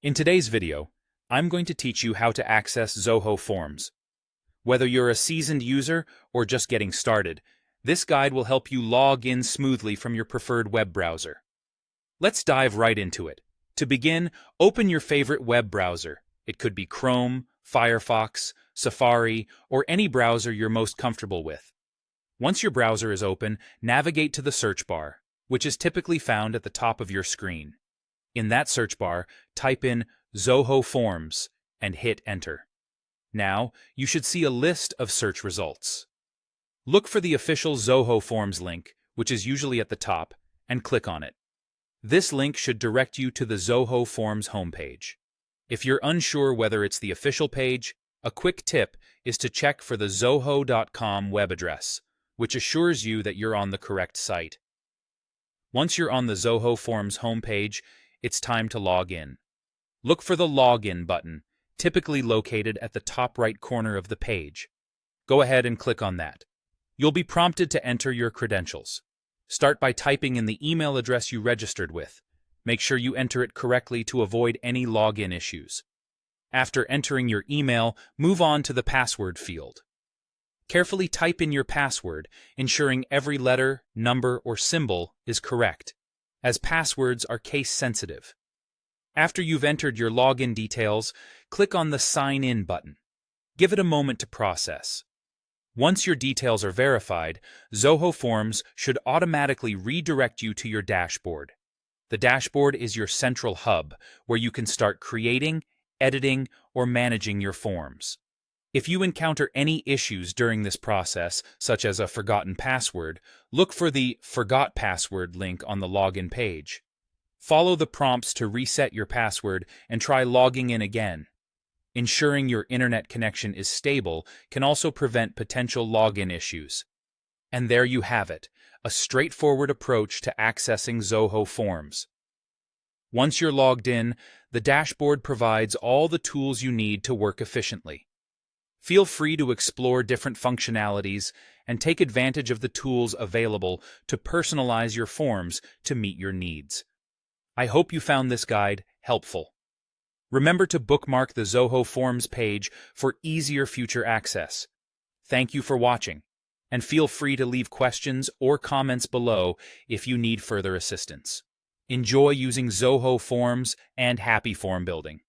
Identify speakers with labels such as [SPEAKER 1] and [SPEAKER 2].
[SPEAKER 1] In today's video, I'm going to teach you how to access Zoho Forms. Whether you're a seasoned user or just getting started, this guide will help you log in smoothly from your preferred web browser. Let's dive right into it. To begin, open your favorite web browser. It could be Chrome, Firefox, Safari, or any browser you're most comfortable with. Once your browser is open, navigate to the search bar, which is typically found at the top of your screen. In that search bar, type in Zoho Forms and hit Enter. Now, you should see a list of search results. Look for the official Zoho Forms link, which is usually at the top, and click on it. This link should direct you to the Zoho Forms homepage. If you're unsure whether it's the official page, a quick tip is to check for the zoho.com web address, which assures you that you're on the correct site. Once you're on the Zoho Forms homepage, it's time to log in. Look for the Login button, typically located at the top right corner of the page. Go ahead and click on that. You'll be prompted to enter your credentials. Start by typing in the email address you registered with. Make sure you enter it correctly to avoid any login issues. After entering your email, move on to the password field. Carefully type in your password, ensuring every letter, number, or symbol is correct, as passwords are case-sensitive. After you've entered your login details, click on the Sign In button. Give it a moment to process. Once your details are verified, Zoho Forms should automatically redirect you to your dashboard. The dashboard is your central hub, where you can start creating, editing, or managing your forms. If you encounter any issues during this process, such as a forgotten password, look for the Forgot Password link on the login page. Follow the prompts to reset your password and try logging in again. Ensuring your internet connection is stable can also prevent potential login issues. And there you have it, a straightforward approach to accessing Zoho Forms. Once you're logged in, the dashboard provides all the tools you need to work efficiently. Feel free to explore different functionalities and take advantage of the tools available to personalize your forms to meet your needs. I hope you found this guide helpful. Remember to bookmark the Zoho Forms page for easier future access. Thank you for watching, and feel free to leave questions or comments below if you need further assistance. Enjoy using Zoho Forms and happy form building.